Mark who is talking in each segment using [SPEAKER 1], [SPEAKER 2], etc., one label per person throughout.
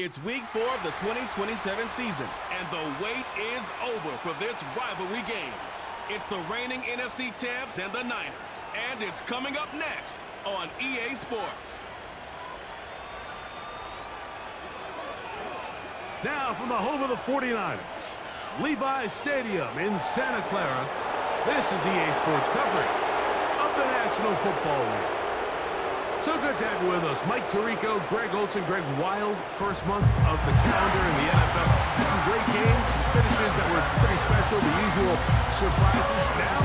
[SPEAKER 1] It's week 4 of the 2027 season, and the wait is over for this rivalry game. It's the reigning NFC champs and the Niners, and it's coming up next on EA Sports.
[SPEAKER 2] Now from the home of the 49ers, Levi's Stadium in Santa Clara, this is EA Sports coverage of the National Football League. So good to have you with us. Mike Tirico, Greg Olson, Greg Wild, first month of the calendar in the NFL. Had some great games, some finishes that were pretty special, the usual surprises. Now,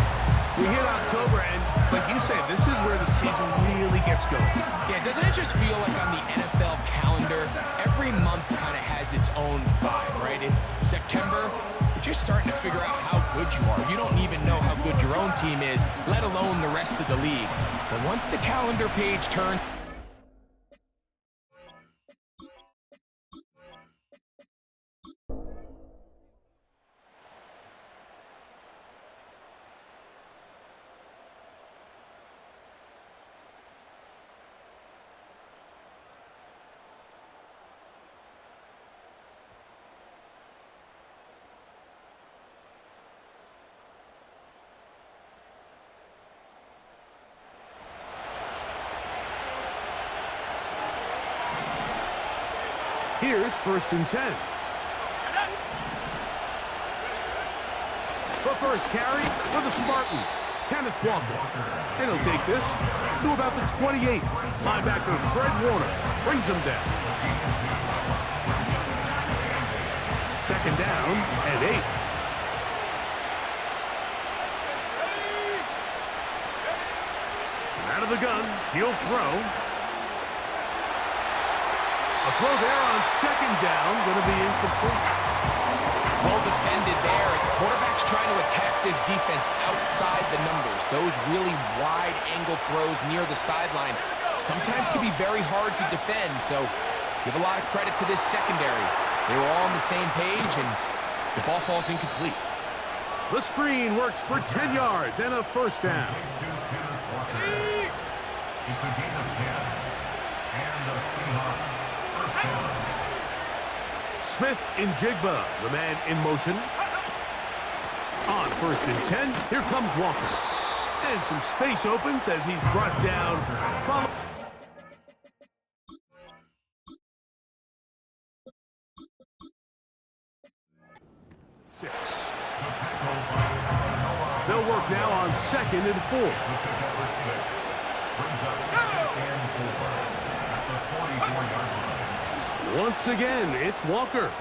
[SPEAKER 2] we hit October, and like you said, this is where the season really gets going.
[SPEAKER 3] Yeah, doesn't it just feel like on the NFL calendar, every month kind of has its own vibe, right? It's September. You're just starting to figure out how good you are. You don't even know how good your own team is, let alone the rest of the league. But once the calendar page turns,
[SPEAKER 2] Here's 1st and 10. The first carry for the Spartan, Kenneth Walker. And he'll take this to about the 28. Linebacker Fred Warner brings him down. 2nd down and 8. Out of the gun, he'll throw. A throw there on 2nd down, going to be incomplete.
[SPEAKER 3] well defended there. The quarterback's trying to attack this defense outside the numbers. Those really wide angle throws near the sideline sometimes can be very hard to defend, so give a lot of credit to this secondary. They were all on the same page, and the ball falls incomplete.
[SPEAKER 2] The screen works for 10 yards and a 1st down.
[SPEAKER 4] It's a gain of 10, and the Seahawks.
[SPEAKER 2] Smith in Jigba, the man in motion. On 1st and 10, here comes Walker. And some space opens as he's brought down. Six. They'll work now on 2nd and 4.
[SPEAKER 4] Brings up 2nd and 4 at the 44-yard line.
[SPEAKER 2] Once again, it's Walker.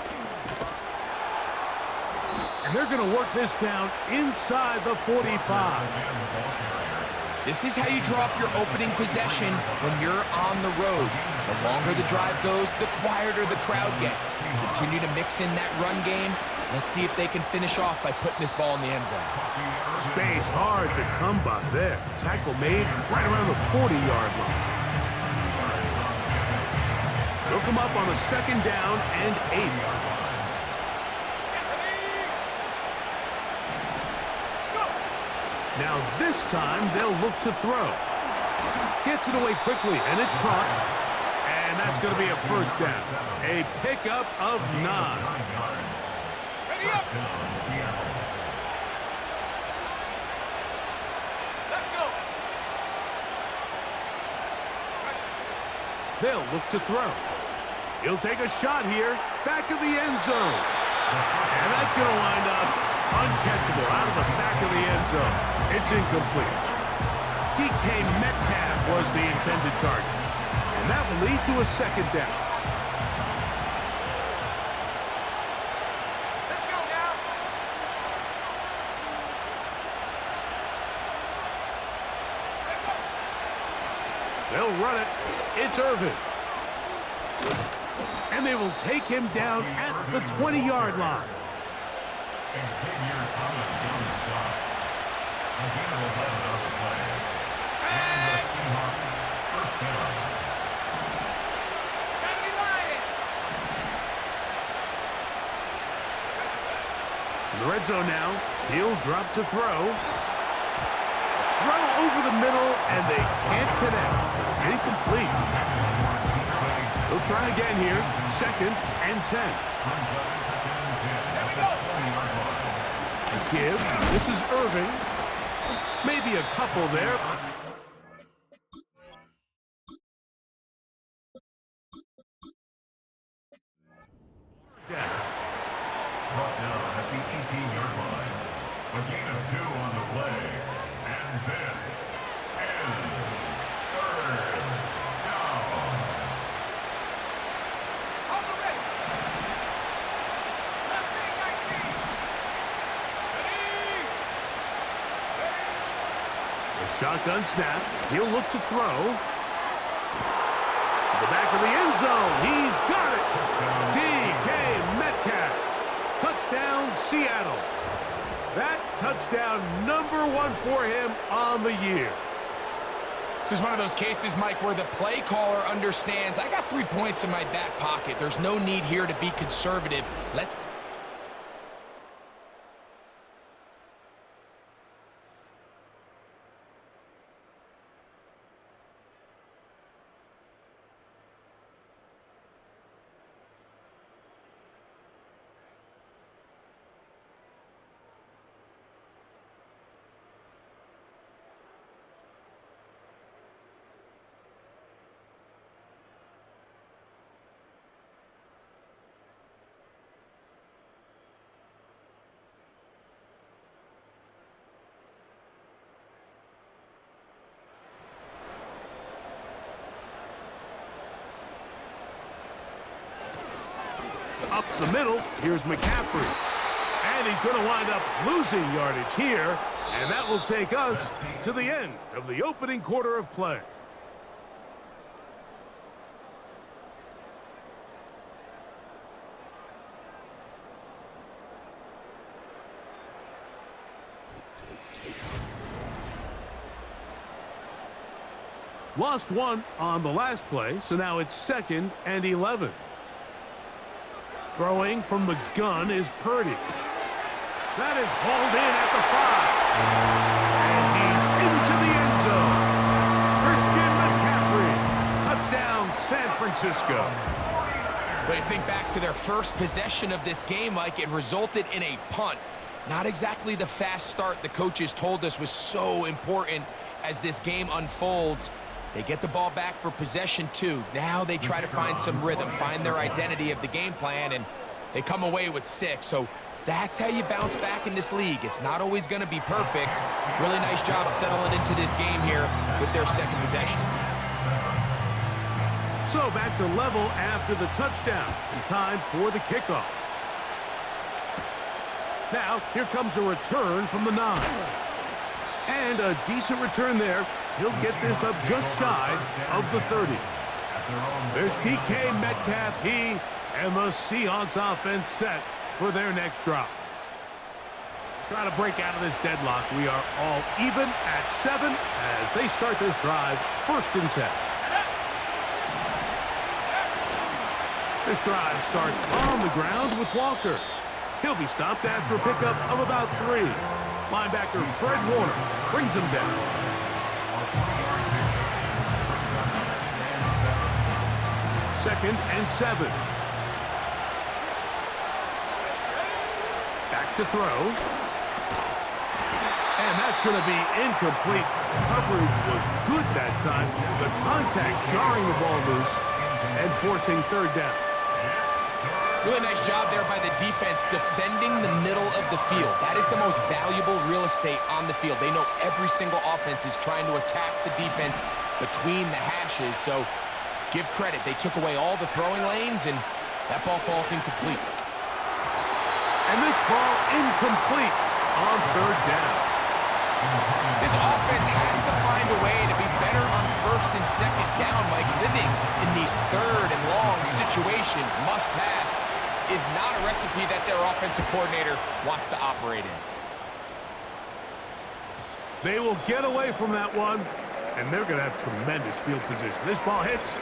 [SPEAKER 2] And they're going to work this down inside the 45.
[SPEAKER 3] This is how you draw up your opening possession when you're on the road. The longer the drive goes, the quieter the crowd gets. Continue to mix in that run game. Let's see if they can finish off by putting this ball in the end zone.
[SPEAKER 2] Space hard to come by there. Tackle made right around the 40-yard line. They'll come up on a 2nd down and 8. Now this time they'll look to throw. Gets it away quickly, and it's caught. And that's going to be a 1st down. A pickup of 9.
[SPEAKER 4] Ready up.
[SPEAKER 1] Let's go.
[SPEAKER 2] They'll look to throw. He'll take a shot here, back of the end zone. And that's going to wind up uncatchable out of the back of the end zone. It's incomplete. DK Metcalf was the intended target. And that will lead to a 2nd down.
[SPEAKER 1] Let's go now.
[SPEAKER 2] They'll run it. It's Irvin. And they will take him down at the 20-yard line.
[SPEAKER 4] Xavier Thomas down the stop. A gain of 11 on the play. And the Seahawks 1st down.
[SPEAKER 2] In the red zone now, he'll drop to throw. Throw over the middle, and they can't connect. It's incomplete. He'll try again here. 2nd and 10. A give. This is Irving. Maybe a couple there.
[SPEAKER 4] Brought down at the 18-yard line. A gain of 2 on the play. And this is 3rd down.
[SPEAKER 5] On the ready. Left wing 19. Ready.
[SPEAKER 2] A shotgun snap. He'll look to throw. To the back of the end zone. He's got it. DK Metcalf. Touchdown, Seattle. That touchdown #1 for him on the year.
[SPEAKER 3] This is one of those cases, Mike, where the play caller understands, I got 3 points in my back pocket. There's no need here to be conservative. Let's...
[SPEAKER 2] Up the middle, here's McCaffrey. And he's going to wind up losing yardage here. And that will take us to the end of the opening quarter of play. Lost 1 on the last play, so now it's 2nd and 11. Throwing from the gun is Purdy. That is hauled in at the 5. And he's into the end zone. Christian McCaffrey. Touchdown, San Francisco.
[SPEAKER 3] But you think back to their first possession of this game, Mike, it resulted in a punt. Not exactly the fast start the coaches told us was so important as this game unfolds. They get the ball back for possession 2. Now they try to find some rhythm, find their identity of the game plan, and they come away with 6. So that's how you bounce back in this league. It's not always going to be perfect. Really nice job settling into this game here with their 2nd possession.
[SPEAKER 2] So back to level after the touchdown, and time for the kickoff. Now, here comes a return from the 9. And a decent return there. He'll get this up just shy of the 30. There's DK Metcalf. He and the Seahawks offense set for their next drop. Try to break out of this deadlock. We are all even at 7 as they start this drive, 1st and 10. This drive starts on the ground with Walker. He'll be stopped after a pickup of about 3. Linebacker Fred Warner brings him down. Second and 7. Back to throw. And that's going to be incomplete. Coverage was good that time. The contact jarring the ball loose and forcing 3rd down.
[SPEAKER 3] Really nice job there by the defense defending the middle of the field. That is the most valuable real estate on the field. They know every single offense is trying to attack the defense between the hashes. So give credit. They took away all the throwing lanes, and that ball falls incomplete.
[SPEAKER 2] And this ball incomplete on 3rd down.
[SPEAKER 3] This offense has to find a way to be better on 1st and 2nd down, Mike. Living in these 3rd and long situations, must pass, is not a recipe that their offensive coordinator wants to operate in.
[SPEAKER 2] They will get away from that one, and they're going to have tremendous field position. This ball hits.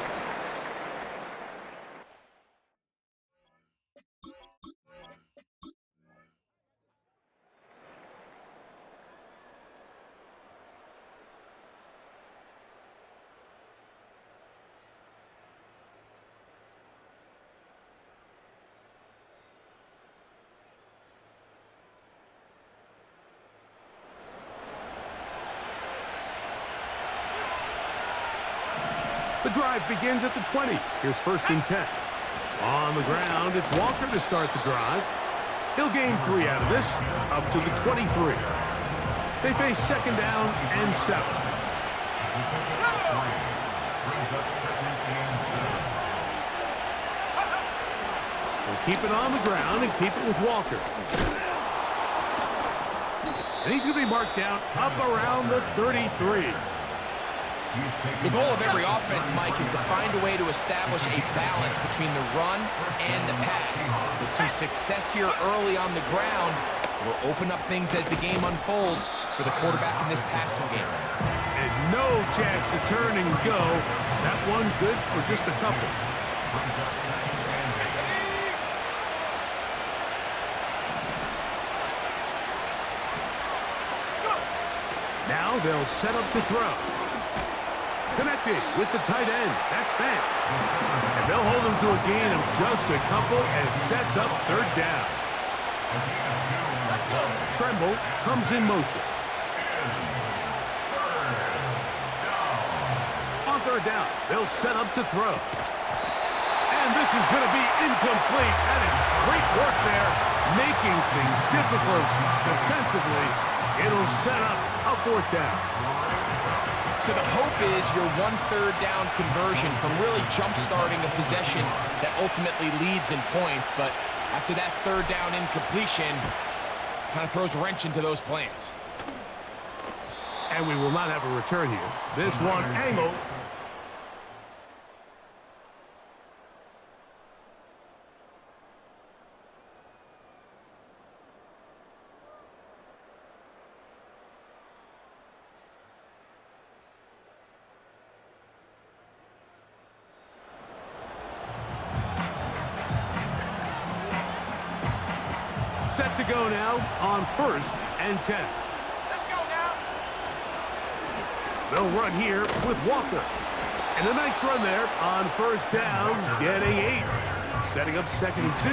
[SPEAKER 2] The drive begins at the 20. Here's 1st and 10. On the ground, it's Walker to start the drive. He'll gain 3 out of this, up to the 23. They face 2nd down and 7. They'll keep it on the ground and keep it with Walker. And he's going to be marked down up around the 33.
[SPEAKER 3] The goal of every offense, Mike, is to find a way to establish a balance between the run and the pass. With some success here early on the ground, will open up things as the game unfolds for the quarterback in this passing game.
[SPEAKER 2] And no chance to turn and go. That one good for just a couple. Now they'll set up to throw. Connecting with the tight end. That's Fant. And they'll hold him to a gain of just a couple, and it sets up 3rd down. Tremble comes in motion. On 3rd down, they'll set up to throw. And this is going to be incomplete. That is great work there, making things difficult defensively. It'll set up a 4th down.
[SPEAKER 3] So the hope is your 1/3 down conversion from really jump-starting a possession that ultimately leads in points. But after that 3rd down incompletion, kind of throws a wrench into those plans.
[SPEAKER 2] And we will not have a return here. This one angled. Set to go now on 1st and 10.
[SPEAKER 5] Let's go now.
[SPEAKER 2] They'll run here with Walker. And a nice run there on 1st down, getting 8. Setting up 2nd and 2.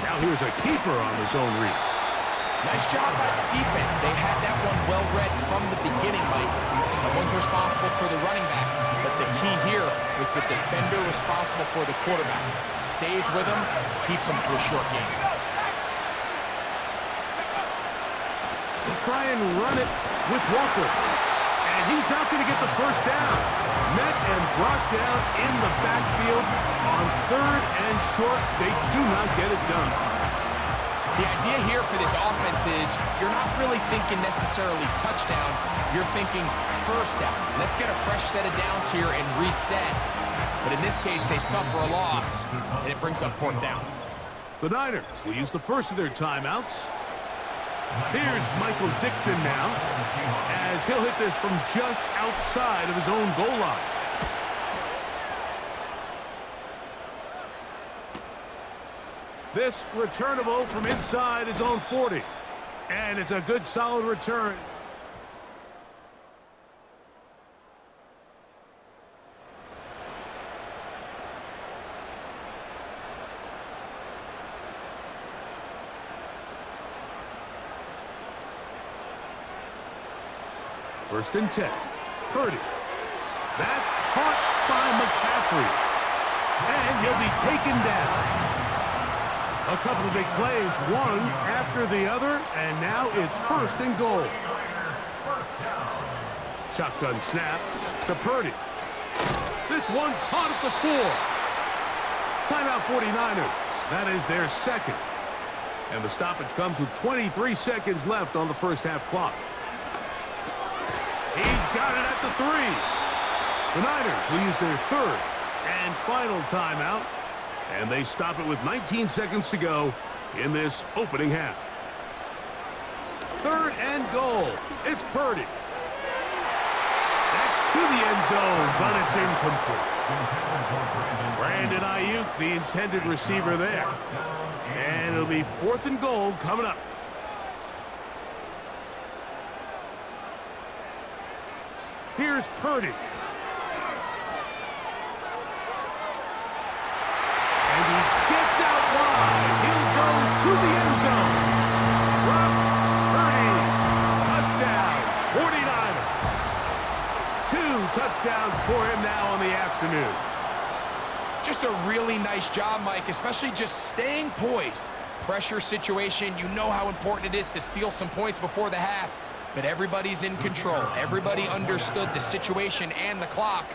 [SPEAKER 2] Now here's a keeper on the zone read.
[SPEAKER 3] Nice job by the defense. They had that one well read from the beginning, Mike. Someone's responsible for the running back, but the key here was the defender responsible for the quarterback. Stays with him, keeps him to a short game.
[SPEAKER 2] They'll try and run it with Walker. And he's not going to get the 1st down. Met and brought down in the backfield on 3rd and short. They do not get it done.
[SPEAKER 3] The idea here for this offense is you're not really thinking necessarily touchdown. You're thinking 1st down. Let's get a fresh set of downs here and reset. But in this case, they suffer a loss, and it brings up 4th down.
[SPEAKER 2] The Niners will use the first of their timeouts. Here's Michael Dixon now, as he'll hit this from just outside of his own goal line. This returnable from inside his own 40. And it's a good, solid return. First and 10. Purdy. That's caught by McCaffrey. And he'll be taken down. A couple of big plays, one after the other, and now it's 1st and goal. Shotgun snap to Purdy. This one caught at the 4. Timeout 49ers. That is their 2nd. And the stoppage comes with 23 seconds left on the 1st half clock. He's got it at the 3. The Niners will use their 3rd and final timeout. And they stop it with 19 seconds to go in this opening half. 3rd and goal. It's Purdy. That's to the end zone, but it's incomplete. Brandon Ayuk, the intended receiver there. And it'll be 4th and goal coming up. Here's Purdy. To the end zone. Brock Purdy
[SPEAKER 3] Just a really nice job, Mike, especially just staying poised. Pressure situation, you know how important it is to steal some points before the half, but everybody's in control. Everybody understood the situation and the clock,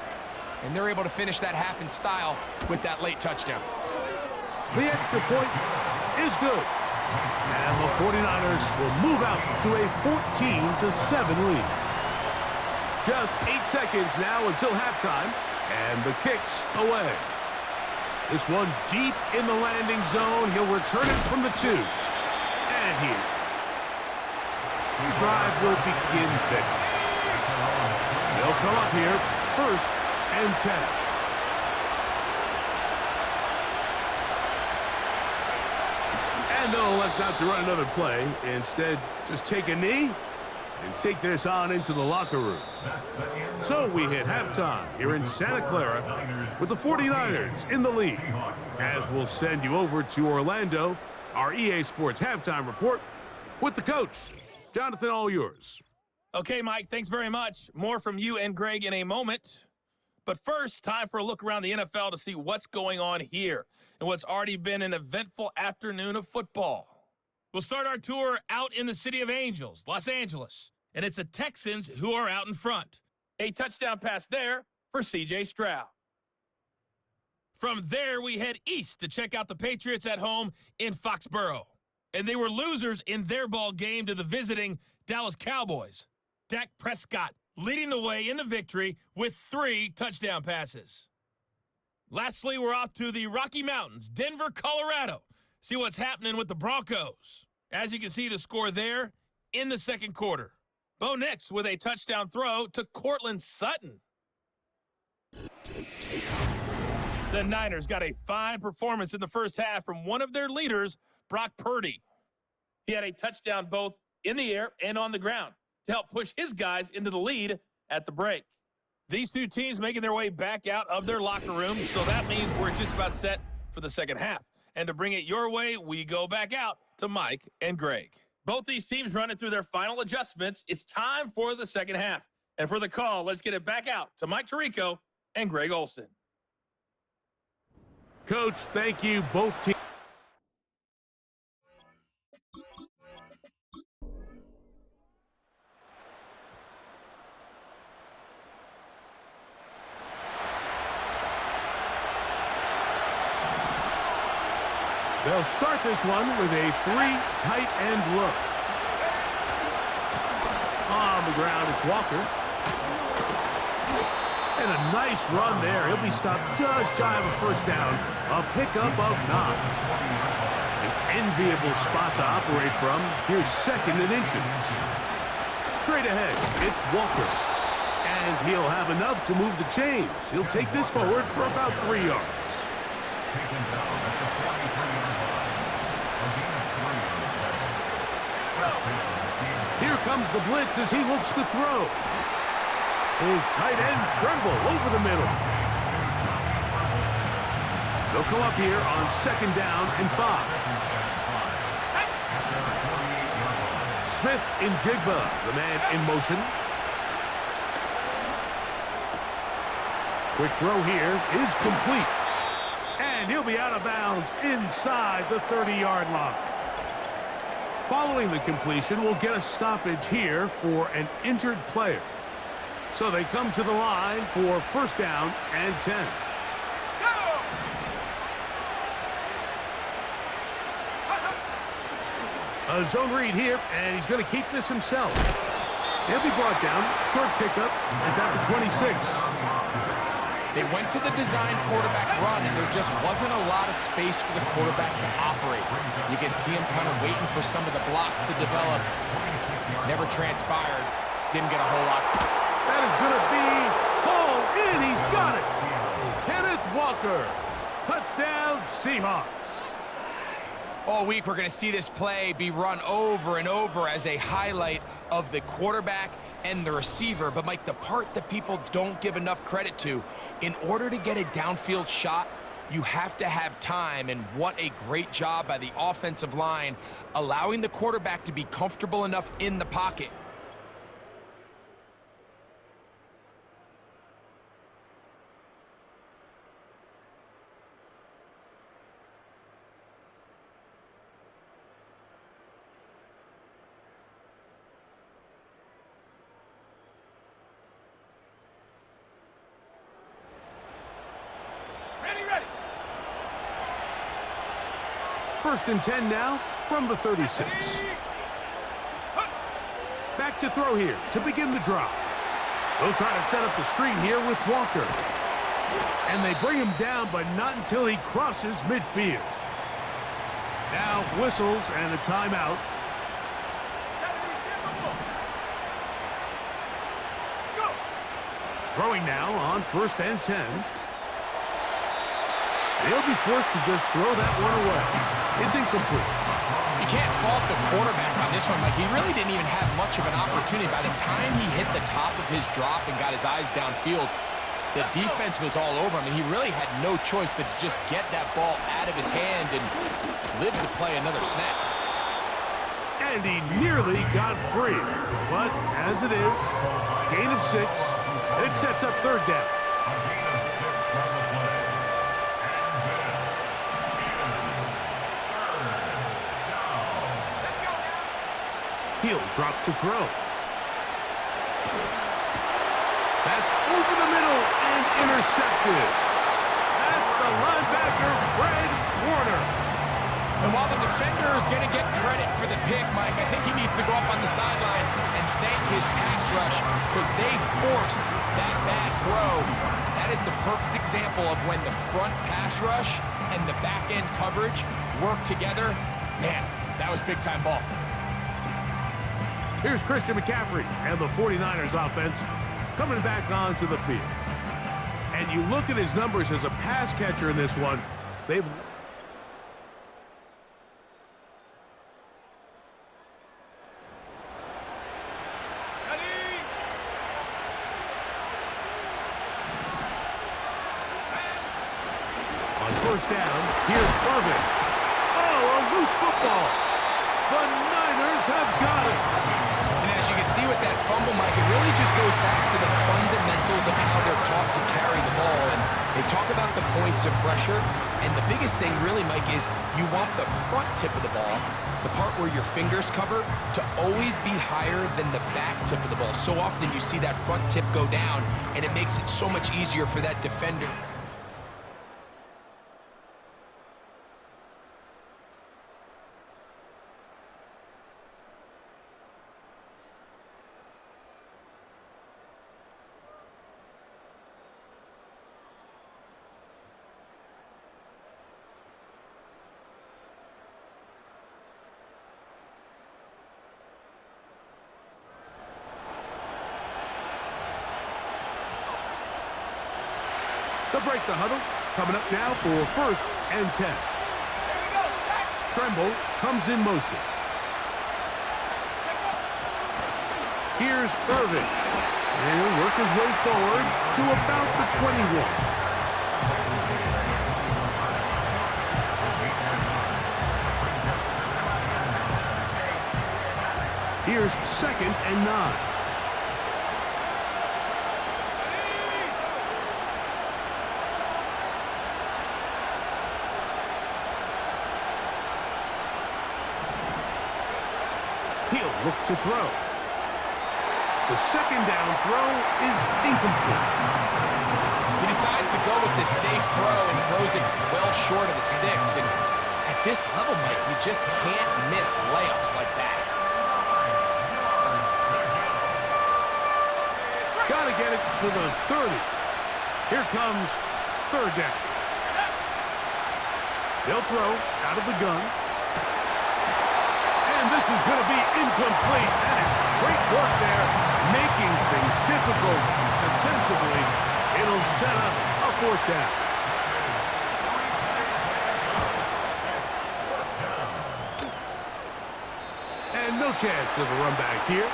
[SPEAKER 3] and they're able to finish that half in style with that late touchdown.
[SPEAKER 2] The extra point is good. And the 49ers will move out to a 14-7 lead. Just 8 seconds now until halftime, and the kick's away. This one deep in the landing zone. He'll return it from the 2. And here. The drive will begin there. They'll come up here, 1st and 10. And they'll elect not to run another play. Instead, just take a knee and take this on into the locker room. So we hit halftime here in Santa Clara with the 49ers in the lead. As we'll send you over to Orlando, our EA Sports halftime report with the coach. Jonathan, all yours.
[SPEAKER 6] Okay, Mike, thanks very much. More from you and Greg in a moment. But first, time for a look around the NFL to see what's going on here and what's already been an eventful afternoon of football. We'll start our tour out in the City of Angels, Los Angeles, and it's the Texans who are out in front. A touchdown pass there for C.J. Stroud. From there, we head east to check out the Patriots at home in Foxborough. And they were losers in their ball game to the visiting Dallas Cowboys. Dak Prescott leading the way in the victory with 3 touchdown passes. Lastly, we're off to the Rocky Mountains, Denver, Colorado. See what's happening with the Broncos. As you can see, the score there in the second quarter. Bo Nix with a touchdown throw to Cortland Sutton. The Niners got a fine performance in the first half from one of their leaders, Brock Purdy. He had a touchdown both in the air and on the ground to help push his guys into the lead at the break. These two teams making their way back out of their locker room, so that means we're just about set for the second half. And to bring it your way, we go back out to Mike and Greg. Both these teams running through their final adjustments. It's time for the second half. And for the call, let's get it back out to Mike Tirico and Greg Olson.
[SPEAKER 2] Coach, thank you. Both teams. They'll start this one with a 3 tight end look. On the ground, it's Walker. And a nice run there. He'll be stopped just shy of a first down. A pickup of 9. An enviable spot to operate from. Here's 2nd and inches. Straight ahead, it's Walker. And he'll have enough to move the chains. He'll take this forward for about 3 yards. Here comes the blitz as he looks to throw. His tight end Tremble over the middle. They'll come up here on 2nd down and 5. Smith in Jigba, the man in motion. Quick throw here is complete. And he'll be out of bounds inside the 30-yard line. Following the completion, we'll get a stoppage here for an injured player. So they come to the line for 1st down and 10. A zone read here, and he's going to keep this himself. He'll be brought down. Short pickup. It's at the 26.
[SPEAKER 3] They went to the design quarterback run, and there just wasn't a lot of space for the quarterback to operate. You can see him kind of waiting for some of the blocks to develop. Never transpired. Didn't get a whole lot.
[SPEAKER 2] That is going to be hauled in. He's got it. Kenneth Walker. Touchdown, Seahawks.
[SPEAKER 3] All week, we're going to see this play be run over and over as a highlight of the quarterback and the receiver. But, Mike, the part that people don't give enough credit to, in order to get a downfield shot, you have to have time, and what a great job by the offensive line, allowing the quarterback to be comfortable enough in the pocket.
[SPEAKER 2] First and 10 now from the 36. Back to throw here to begin the drive. They'll try to set up the screen here with Walker. And they bring him down, but not until he crosses midfield. Now whistles and a timeout. Throwing now on first and 10. They'll be forced to just throw that one away. It's incomplete.
[SPEAKER 3] You can't fault the quarterback on this one, Mike. He really didn't even have much of an opportunity. By the time he hit the top of his drop and got his eyes downfield, the defense was all over him, and he really had no choice but to just get that ball out of his hand and live to play another snap.
[SPEAKER 2] And he nearly got free. But as it is, gain of 6, and it sets up third down.
[SPEAKER 4] A gain of 6 on the play.
[SPEAKER 2] He'll drop to throw. That's over the middle and intercepted. That's the linebacker, Fred Warner.
[SPEAKER 3] And while the defender is going to get credit for the pick, Mike, I think he needs to go up on the sideline and thank his pass rush because they forced that bad throw. That is the perfect example of when the front pass rush and the back end coverage work together. Man, that was big-time ball.
[SPEAKER 2] Here's Christian McCaffrey and the 49ers offense coming back onto the field. And you look at his numbers as a pass catcher in this one. They've... On first down, here's Irvin. Oh, a loose football. The Niners have got it.
[SPEAKER 3] And as you can see with that fumble, Mike, it really just goes back to the fundamentals of how they're taught to carry the ball. And they talk about the points of pressure. And the biggest thing really, Mike, is you want the front tip of the ball, the part where your fingers cover, to always be higher than the back tip of the ball. So often you see that front tip go down, and it makes it so much easier for that defender.
[SPEAKER 2] They'll break the huddle. Coming up now for first and 10. Tremble comes in motion. Here's Irvin. And he'll work his way forward to about the 21. Here's second and 9. He'll look to throw. The second down throw is incomplete.
[SPEAKER 3] He decides to go with this safe throw and throws it well short of the sticks. And at this level, Mike, you just can't miss layups like that.
[SPEAKER 2] Got to get it to the 30. Here comes third down. They'll throw out of the gun. And this is going to be incomplete. That is great work there, making things difficult defensively. It'll set up a fourth down. And no chance of a run back here.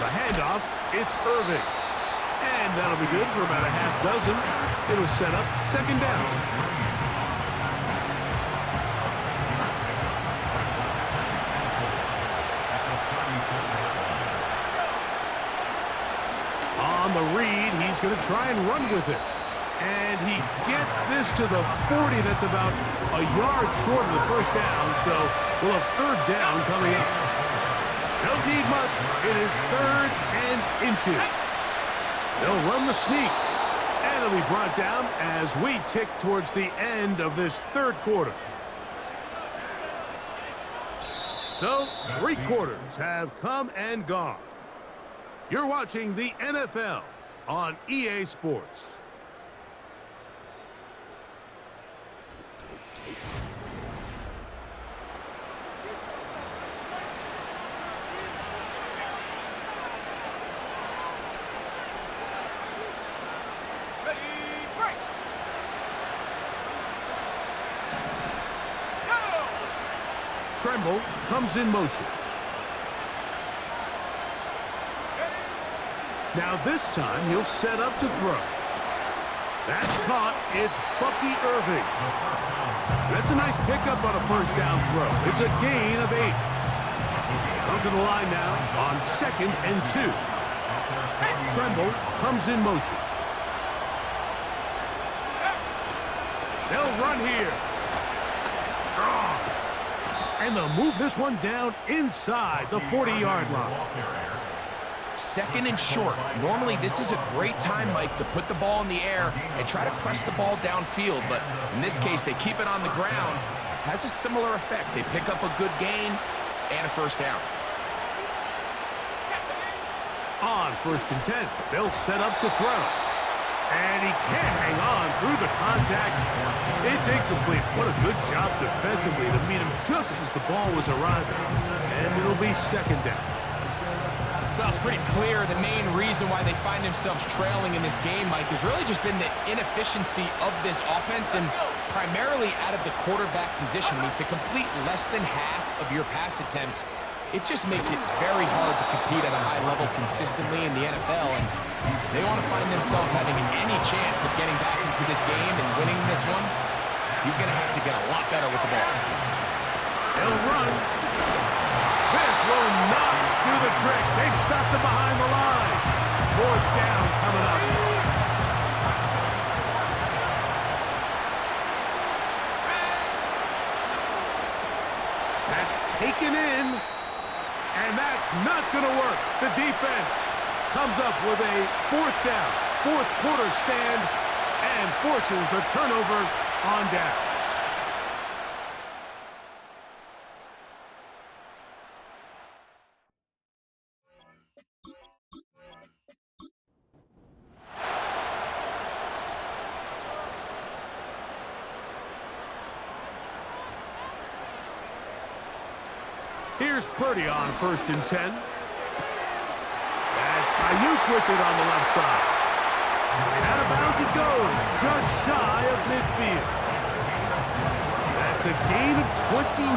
[SPEAKER 2] Handoff, it's Irvin. And that'll be good for about a half dozen. It'll set up second down. On the read, he's going to try and run with it. And he gets this to the 40. That's about a yard short of the first down, so we'll have third down coming up. Don't need much. It is third and inches. They'll run the sneak. And it'll be brought down as we tick towards the end of this third quarter. So, 3 quarters have come and gone. You're watching the NFL on EA Sports.
[SPEAKER 5] Ready, break. Go!
[SPEAKER 2] Tremble comes in motion. Now this time he'll set up to throw. That's caught. It's Bucky Irving. That's a nice pickup on a first down throw. It's a gain of 8. Come to the line now on 2nd and 2. Tremble comes in motion. They'll run here. And they'll move this one down inside the 40-yard line.
[SPEAKER 3] 2nd and short. Normally, this is a great time, Mike, to put the ball in the air and try to press the ball downfield. But in this case, they keep it on the ground. Has a similar effect. They pick up a good gain and a first down.
[SPEAKER 2] On 1st and 10, they'll set up to throw. And he can't hang on through the contact. It's incomplete. What a good job defensively to meet him just as the ball was arriving. And it'll be 2nd down.
[SPEAKER 3] Well, it's pretty clear the main reason why they find themselves trailing in this game, Mike, has really just been the inefficiency of this offense and primarily out of the quarterback position. I mean, to complete less than half of your pass attempts, it just makes it very hard to compete at a high level consistently in the NFL. And if they want to find themselves having any chance of getting back into this game and winning this one, he's going to have to get a lot better with the ball.
[SPEAKER 2] They'll run. This will not do the trick. They've stopped him behind the line. 4th down coming up. That's taken in, and that's not going to work. The defense comes up with a 4th down, 4th quarter stand, and forces a turnover on downs. Here's Purdy on 1st and 10. That's Ayuk with it on the left side. And out of bounds it goes, just shy of midfield. That's a gain of 21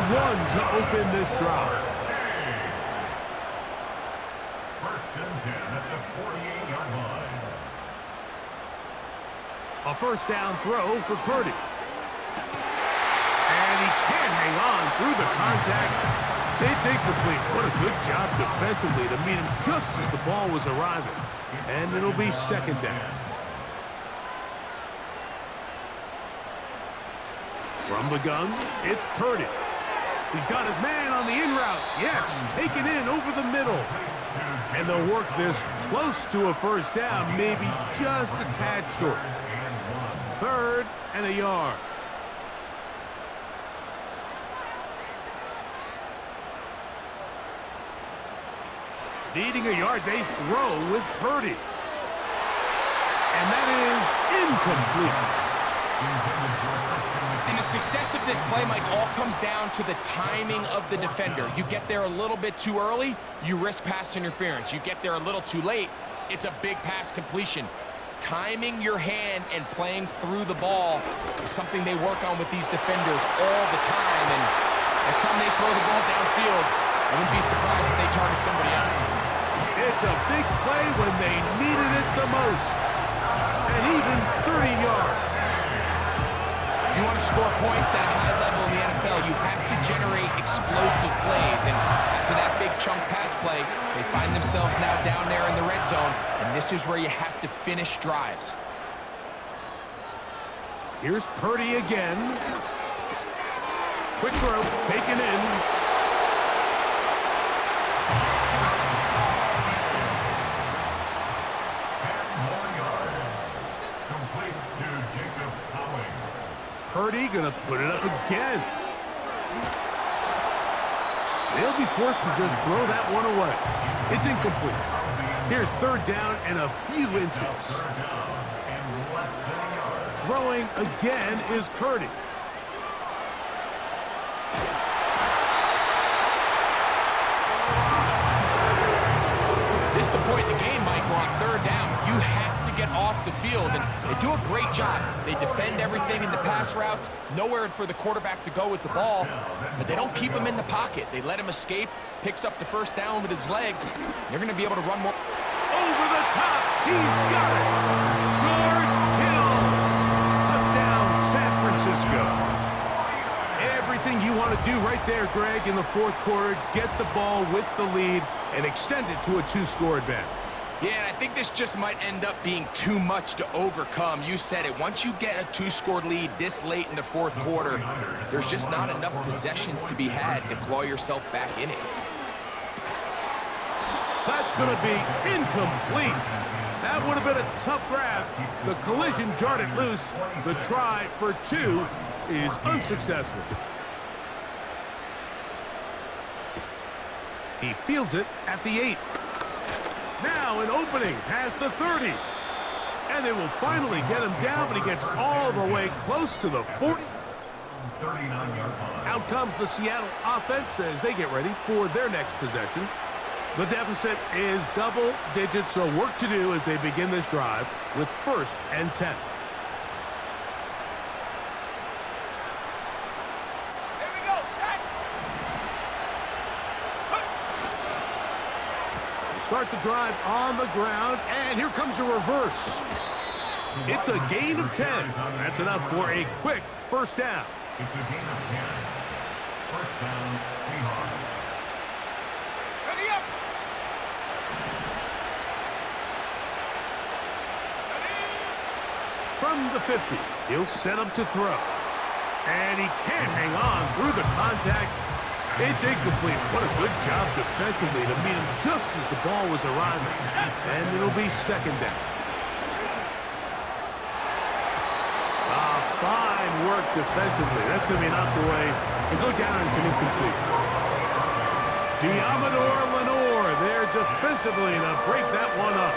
[SPEAKER 2] to open this drive.
[SPEAKER 4] 1st and 10 at the 48-yard line.
[SPEAKER 2] A first down throw for Purdy. And he can't hang on through the contact. It's incomplete. What a good job defensively to meet him just as the ball was arriving. And it'll be 2nd down. From the gun, it's Purdy. He's got his man on the in route. Yes, taken in over the middle. And they'll work this close to a first down, maybe just a tad short. 3rd and a yard. Needing a yard, they throw with Purdy. And that is incomplete.
[SPEAKER 3] And the success of this play, Mike, all comes down to the timing of the defender. You get there a little bit too early, you risk pass interference. You get there a little too late, it's a big pass completion. Timing your hand and playing through the ball is something they work on with these defenders all the time. And next time they throw the ball downfield, I wouldn't be surprised if they target somebody else.
[SPEAKER 2] It's a big play when they needed it the most. And even 30 yards.
[SPEAKER 3] If you want to score points at a high level in the NFL, you have to generate explosive plays. And that's after that big chunk pass play, they find themselves now down there in the red zone, and this is where you have to finish drives.
[SPEAKER 2] Here's Purdy again. Quick throw, taken in. Purdy gonna put it up again. They'll be forced to just throw that one away. It's incomplete. Here's third down and a few inches. Throwing again is Purdy.
[SPEAKER 3] This is the point in the game, Mike, where on third down, you have to get off the field, and they do a great job. They defend everything in the pass routes, nowhere for the quarterback to go with the ball, but they don't keep him in the pocket. They let him escape, picks up the first down with his legs. They're going to be able to run more.
[SPEAKER 2] Over the top, he's got it. George Hill. Touchdown, San Francisco. Everything you want to do right there, Greg, in the fourth quarter, get the ball with the lead and extend it to a two-score advantage.
[SPEAKER 3] Yeah, and I think this just might end up being too much to overcome. You said it. Once you get a two-score lead this late in the fourth quarter, there's just not enough possessions to be had to claw yourself back in it.
[SPEAKER 2] That's going to be incomplete. That would have been a tough grab. The collision jarred it loose. The try for two is unsuccessful. He fields it at the 8. Now an opening past the 30. And they will finally get him down, but he gets all the way close to the 40. Out comes the Seattle offense as they get ready for their next possession. The deficit is double digits, so work to do as they begin this drive with 1st and 10.
[SPEAKER 5] Here we go, set.
[SPEAKER 2] Start the drive on the ground, and here comes a reverse. It's a gain of 10. That's enough for a quick first down.
[SPEAKER 4] It's a gain of 10. First down, Seahawks.
[SPEAKER 5] Ready up.
[SPEAKER 2] From the 50, he'll set him to throw. And he can't hang on through the contact. It's incomplete. What a good job defensively to meet him just as the ball was arriving. And it'll be second down. Fine work defensively. That's going to be knocked away and go down as an incompletion. Diamador Lenore there defensively to break that one up.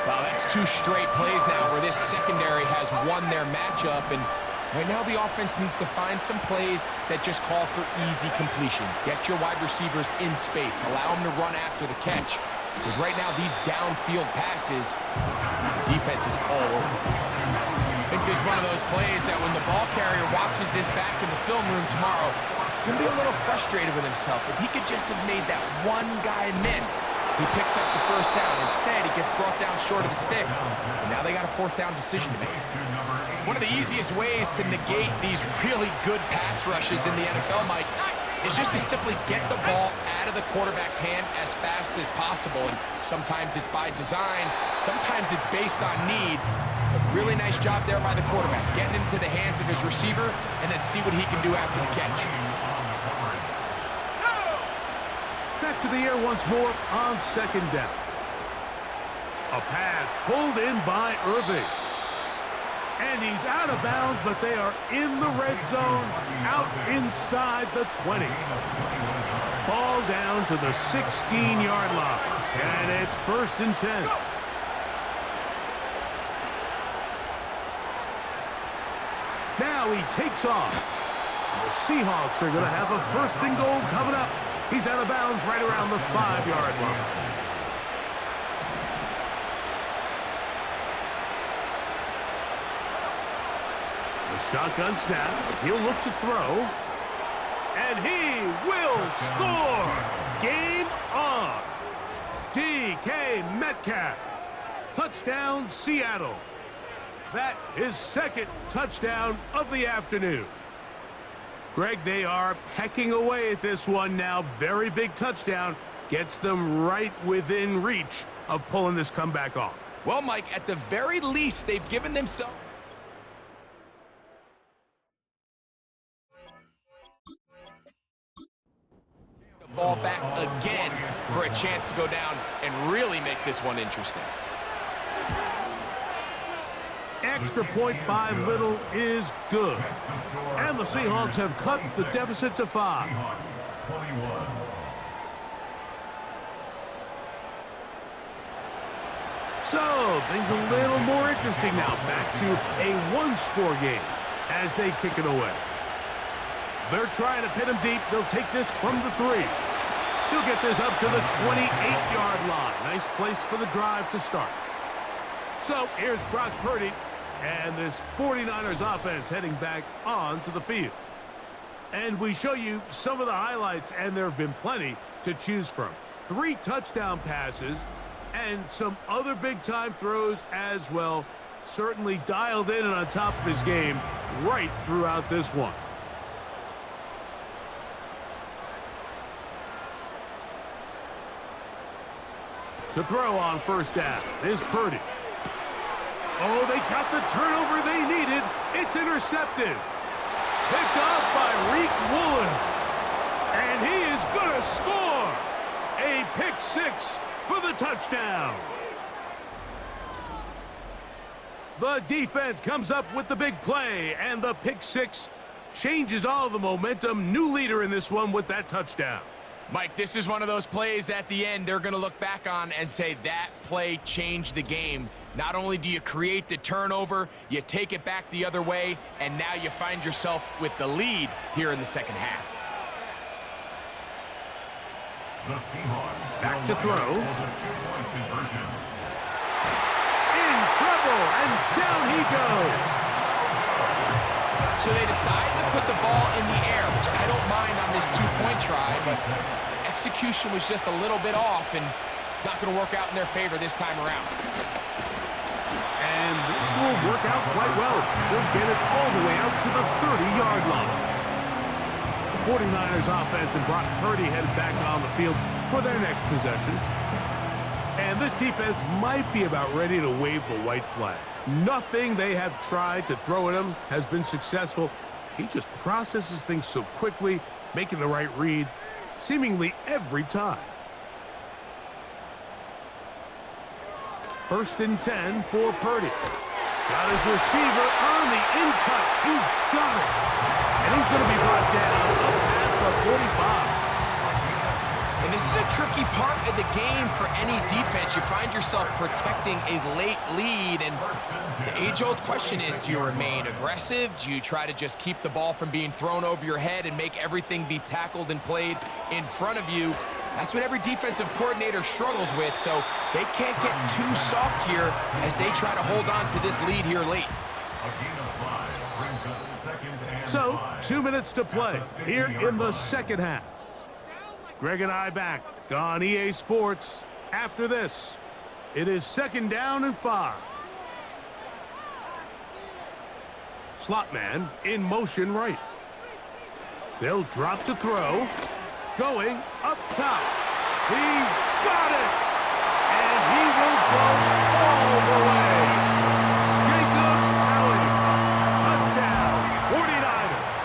[SPEAKER 3] Well, that's 2 straight plays now where this secondary has won their matchup, and right now the offense needs to find some plays that just call for easy completions. Get your wide receivers in space. Allow them to run after the catch. Because right now these downfield passes, the defense is all over. I think there's one of those plays that when the ball carrier watches this back in the film room tomorrow, he's going to be a little frustrated with himself. If he could just have made that one guy miss, he picks up the first down. Instead, he gets brought down short of the sticks. And now they got a 4th down decision to make. One of the easiest ways to negate these really good pass rushes in the NFL, Mike, is just to simply get the ball out of the quarterback's hand as fast as possible. And sometimes it's by design, sometimes it's based on need. But really nice job there by the quarterback, getting into the hands of his receiver and then see what he can do after the catch.
[SPEAKER 2] Back to the air once more on second down. A pass pulled in by Irving. And he's out of bounds, but they are in the red zone, out inside the 20. Ball down to the 16-yard line, and it's 1st and 10. Now he takes off. And the Seahawks are going to have a 1st and goal coming up. He's out of bounds right around the 5-yard line. Shotgun snap. He'll look to throw. And he will score. Game on. DK Metcalf. Touchdown, Seattle. That is 2nd touchdown of the afternoon. Greg, they are pecking away at this one now. Very big touchdown. Gets them right within reach of pulling this comeback off.
[SPEAKER 3] Well, Mike, at the very least, they've given themselves the ball back again for a chance to go down and really make this one interesting.
[SPEAKER 2] Extra point by Little is good. And the Seahawks have cut the deficit to 5. So, things a little more interesting now. Back to a one-score game as they kick it away. They're trying to pin him deep. They'll take this from the 3. He'll get this up to the 28-yard line. Nice place for the drive to start. So, here's Brock Purdy and this 49ers offense heading back onto the field. And we show you some of the highlights, and there have been plenty to choose from. 3 touchdown passes and some other big-time throws as well. Certainly dialed in and on top of his game right throughout this one. To throw on first down is Purdy. Oh, they got the turnover they needed. It's intercepted. Picked off by Reek Woolen. And he is going to score. A pick 6 for the touchdown. The defense comes up with the big play, and the pick 6 changes all the momentum. New leader in this one with that touchdown.
[SPEAKER 3] Mike, this is one of those plays at the end they're going to look back on and say that play changed the game. Not only do you create the turnover, you take it back the other way, and now you find yourself with the lead here in the second half.
[SPEAKER 2] Back to throw. In trouble, and down he goes.
[SPEAKER 3] So they decide to put the ball in the air, which I don't mind on this 2-point try, but execution was just a little bit off, and it's not going to work out in their favor this time around.
[SPEAKER 2] And this will work out quite well. They'll get it all the way out to the 30-yard line. The 49ers offense and Brock Purdy headed back on the field for their next possession. And this defense might be about ready to wave the white flag. Nothing they have tried to throw at him has been successful. He just processes things so quickly, making the right read seemingly every time. 1st and 10 for Purdy. Got his receiver on the in-cut. He's got it. And he's going to be brought down up past the 45.
[SPEAKER 3] And this is a tricky part of the game for any defense. You find yourself protecting a late lead, and the age-old question is, do you remain aggressive? Do you try to just keep the ball from being thrown over your head and make everything be tackled and played in front of you? That's what every defensive coordinator struggles with, so they can't get too soft here as they try to hold on to this lead here late.
[SPEAKER 2] So, 2 minutes to play here in the second half. Greg and I back on EA Sports. After this, it is 2nd down and 5. Slot man in motion right. They'll drop to throw. Going up top. He's got it. And he will go all the way. Jacob Allen. Touchdown, 49ers.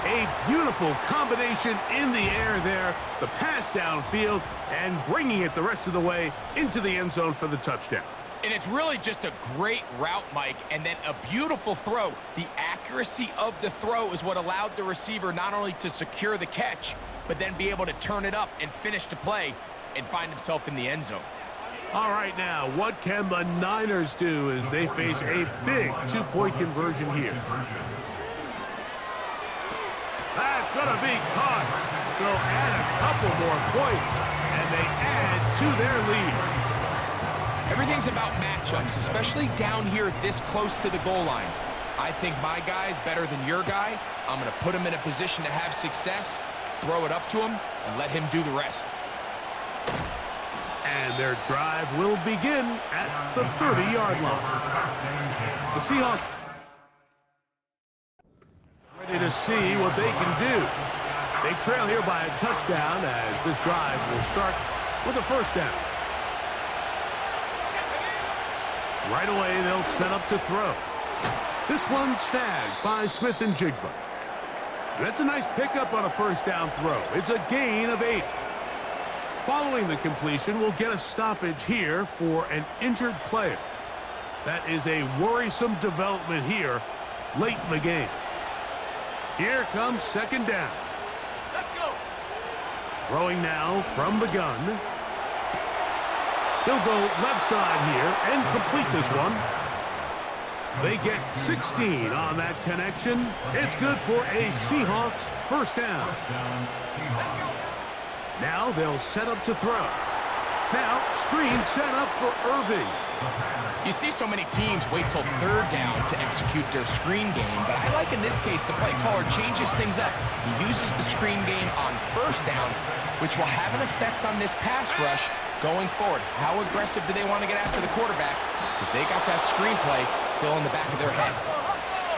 [SPEAKER 2] A beautiful combination in the air there. The pass downfield and bringing it the rest of the way into the end zone for the touchdown.
[SPEAKER 3] And it's really just a great route, Mike, and then a beautiful throw. The accuracy of the throw is what allowed the receiver not only to secure the catch, but then be able to turn it up and finish the play and find himself in the end zone.
[SPEAKER 2] All right, now, what can the Niners do as they face a big 2-point conversion here? That's going to be caught. So add a couple more points, and they add to their lead.
[SPEAKER 3] Everything's about matchups, especially down here this close to the goal line. I think my guy's better than your guy. I'm going to put him in a position to have success, throw it up to him, and let him do the rest.
[SPEAKER 2] And their drive will begin at the 30-yard line. The Seahawks To see what they can do. They trail here by a touchdown as this drive will start with a first down. Right away, they'll set up to throw. This one's snagged by Smith and Jigba. That's a nice pickup on a first down throw. It's a gain of 8. Following the completion, we'll get a stoppage here for an injured player. That is a worrisome development here late in the game. Here comes second down.
[SPEAKER 5] Let's go.
[SPEAKER 2] Throwing now from the gun. He'll go left side here and complete this one. They get 16 on that connection. It's good for a Seahawks first down. Now they'll set up to throw. Now screen set up for Irving.
[SPEAKER 3] You see so many teams wait till third down to execute their screen game, but I like in this case the play caller changes things up. He uses the screen game on first down, which will have an effect on this pass rush going forward. How aggressive do they want to get after the quarterback? Because they got that screen play still in the back of their head.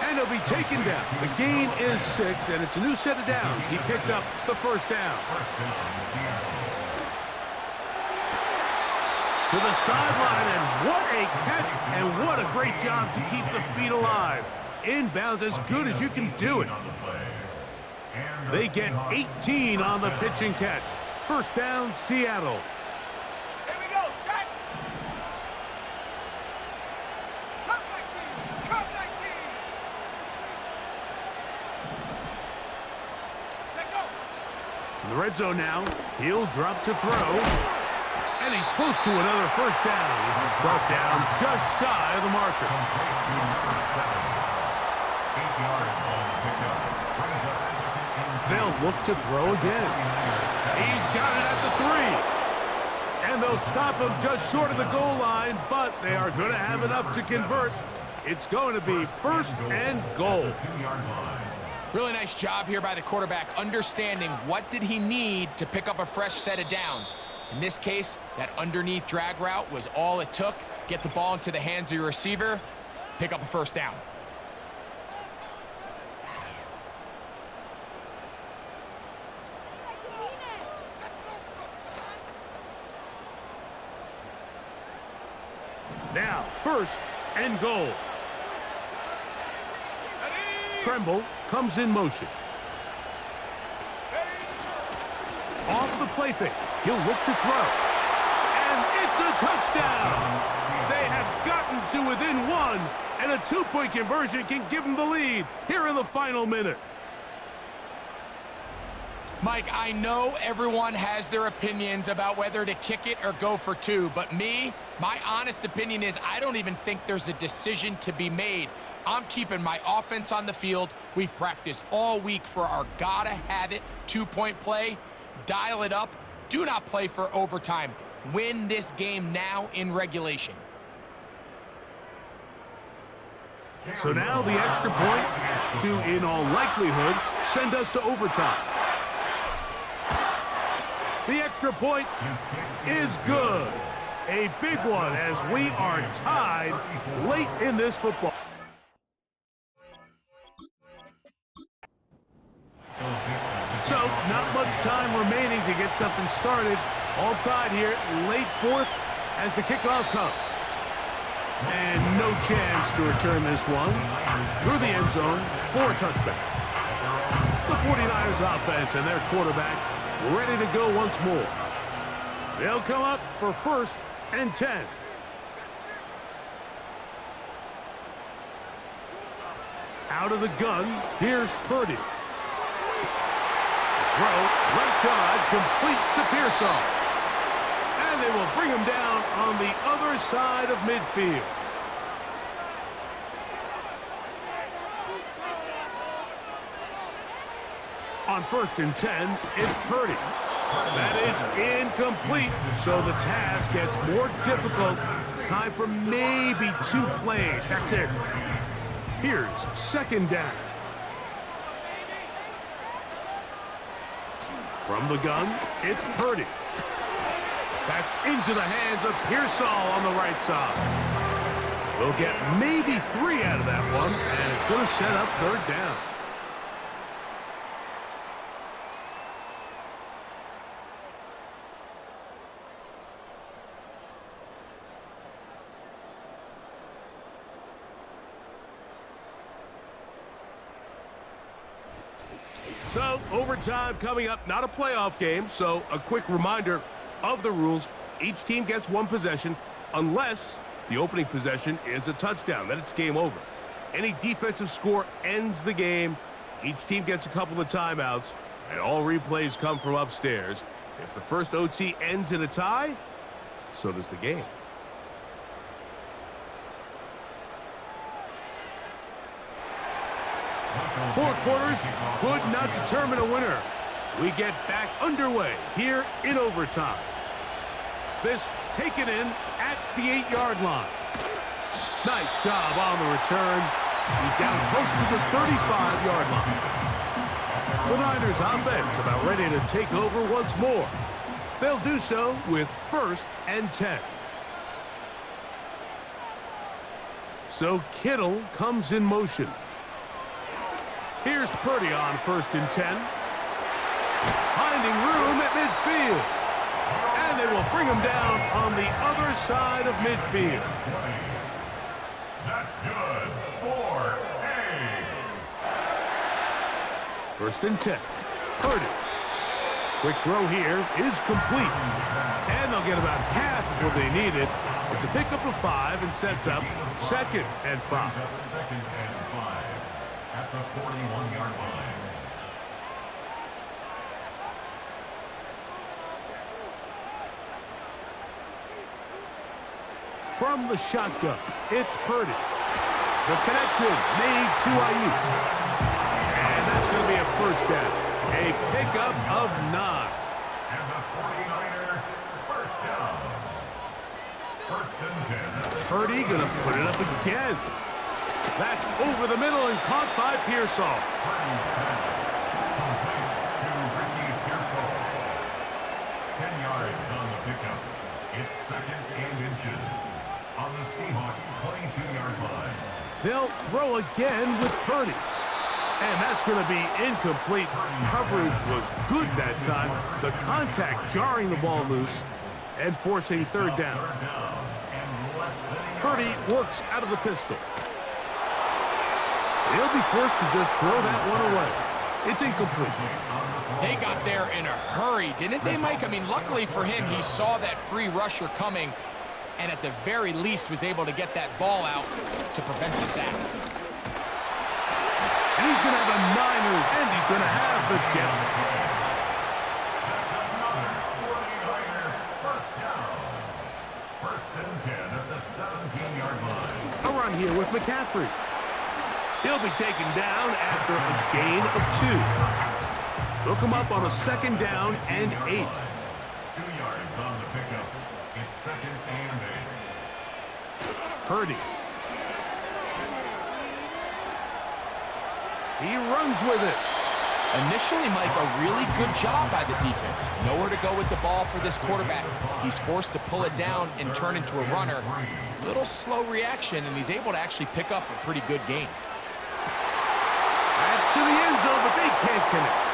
[SPEAKER 2] And he'll be taken down. The gain is 6, and it's a new set of downs. He picked up the first down. To the sideline, and what a catch, and what a great job to keep the feet alive. Inbounds as good as you can do it. They get 18 on the pitch and catch. First down, Seattle.
[SPEAKER 5] Here we go, set. Cut 19. Cut 19. Set go.
[SPEAKER 2] In the red zone now, he'll drop to throw. And he's close to another first down. This is brought down just shy of the marker. They'll look to throw again. He's got it at the 3. And they'll stop him just short of the goal line, but they are going to have enough to convert. It's going to be first and goal.
[SPEAKER 3] Really nice job here by the quarterback, understanding what did he need to pick up a fresh set of downs. In this case, that underneath drag route was all it took. Get the ball into the hands of your receiver, pick up a first down.
[SPEAKER 2] Now, first and goal. Tremble comes in motion. Off the play fake. He'll look to throw. And it's a touchdown. They have gotten to within 1, and a 2-point conversion can give them the lead here in the final minute.
[SPEAKER 3] Mike, I know everyone has their opinions about whether to kick it or go for 2, but my honest opinion is I don't even think there's a decision to be made. I'm keeping my offense on the field. We've practiced all week for our gotta-have-it 2-point play. Dial it up. Do not play for overtime. Win this game now in regulation.
[SPEAKER 2] So now the extra point to, in all likelihood, send us to overtime. The extra point is good. A big one as we are tied late in this football. So, not much time remaining to get something started. All tied here, late fourth as the kickoff comes. And no chance to return this one through the end zone for a touchback. The 49ers offense and their quarterback ready to go once more. They'll come up for first and 10. Out of the gun, here's Purdy. Throw, left side, complete to Pearsall. And they will bring him down on the other side of midfield. On first and 10, it's Purdy. That is incomplete, so the task gets more difficult. Time for maybe 2 plays. That's it. Here's second down. From the gun, it's Purdy. That's into the hands of Pearsall on the right side. They'll get maybe 3 out of that one, and it's going to set up third down. So, overtime coming up, not a playoff game, so a quick reminder of the rules. Each team gets one possession unless the opening possession is a touchdown. Then it's game over. Any defensive score ends the game. Each team gets a couple of timeouts, and all replays come from upstairs. If the first OT ends in a tie, so does the game. Four quarters could not determine a winner. We get back underway here in overtime. This taken in at the 8-yard line. Nice job on the return. He's down close to the 35-yard line. The Niners offense about ready to take over once more. They'll do so with 1st and 10. So Kittle comes in motion. Here's Purdy on 1st and 10. Finding room at midfield. And they will bring him down on the other side of midfield.
[SPEAKER 4] That's good for A.
[SPEAKER 2] 1st and 10. Purdy. Quick throw here is complete. And they'll get about half of what they needed. It's a pickup of 5 and sets up 2nd and 5.
[SPEAKER 4] 2nd and 5 at the 41-yard line.
[SPEAKER 2] From the shotgun, it's Purdy. The connection made to Ayuk. And that's going to be a 1st down. A pickup of 9.
[SPEAKER 4] And the 49er, 1st down. 1st and 10.
[SPEAKER 2] Purdy going to put it up again. That's over the middle and caught by Pearsall.
[SPEAKER 4] Purdy's pass complete to Ricky Pearsall. 10 yards on the pickup. It's 2nd and inches on the Seahawks' 22-yard line.
[SPEAKER 2] They'll throw again with Purdy. And that's going to be incomplete. Coverage was good that time. The contact jarring the ball loose and forcing 3rd down. Purdy works out of the pistol. He'll be forced to just throw that one away. It's incomplete.
[SPEAKER 3] They got there in a hurry, didn't they, Mike? I mean, luckily for him, he saw that free rusher coming and at the very least was able to get that ball out to prevent the sack.
[SPEAKER 2] And he's going to have a Niners, and he's going to have the Jets.
[SPEAKER 4] That's another 49er 1st down. 1st and 10 at the 17-yard line.
[SPEAKER 2] A run here with McCaffrey. He'll be taken down after a gain of 2. They'll come up on a 2nd down and 8.
[SPEAKER 4] 2 yards on the pickup. It's 2nd and 8.
[SPEAKER 2] Purdy. He runs with it.
[SPEAKER 3] Initially, Mike, a really good job by the defense. Nowhere to go with the ball for this quarterback. He's forced to pull it down and turn into a runner. Little slow reaction, and he's able to actually pick up a pretty good gain.
[SPEAKER 2] That's to the end zone, but they can't connect.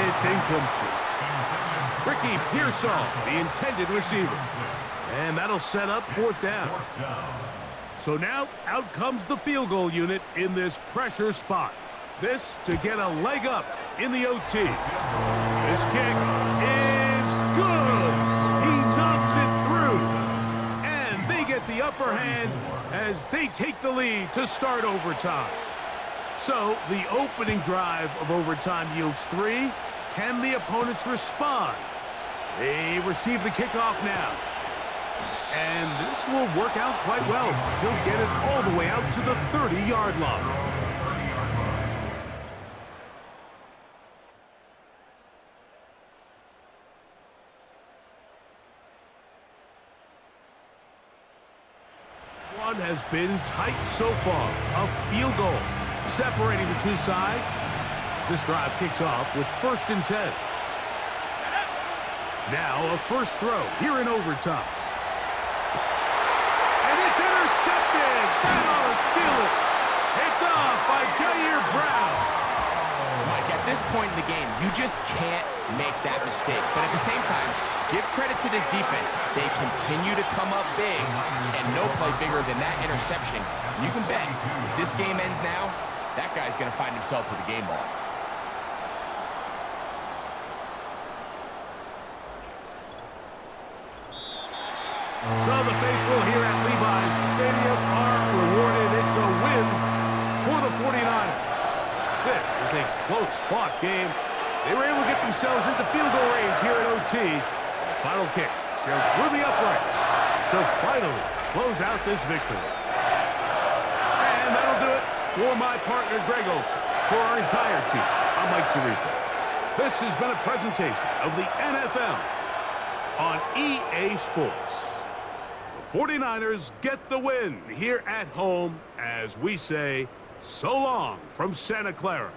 [SPEAKER 2] It's incomplete. Ricky Pearsall, the intended receiver. And that'll set up 4th down. So now, out comes the field goal unit in this pressure spot. This to get a leg up in the OT. This kick is good. He knocks it through. And they get the upper hand as they take the lead to start overtime. So the opening drive of overtime yields 3. Can the opponents respond? They receive the kickoff now. And this will work out quite well. He'll get it all the way out to the 30-yard line. One has been tight so far. A field goal separating the two sides as this drive kicks off with 1st and 10. Now a first throw here in overtime. And it's intercepted. That ought to seal it. Picked off by Jair Brown.
[SPEAKER 3] Mike, at this point in the game, you just can't make that mistake. But at the same time, give credit to this defense. They continue to come up big, and no play bigger than that interception. You can bet, if this game ends now, that guy's going to find himself with a game ball.
[SPEAKER 2] So the faithful here at Levi's Stadium are rewarded. It's a win for the 49ers. This was a close-fought game. They were able to get themselves into field goal range here at OT. The final kick sailed through the uprights to finally close out this victory. And that'll do it for my partner, Greg Olson. For our entire team, I'm Mike Tirico. This has been a presentation of the NFL on EA Sports. The 49ers get the win here at home as we say so long from Santa Clara.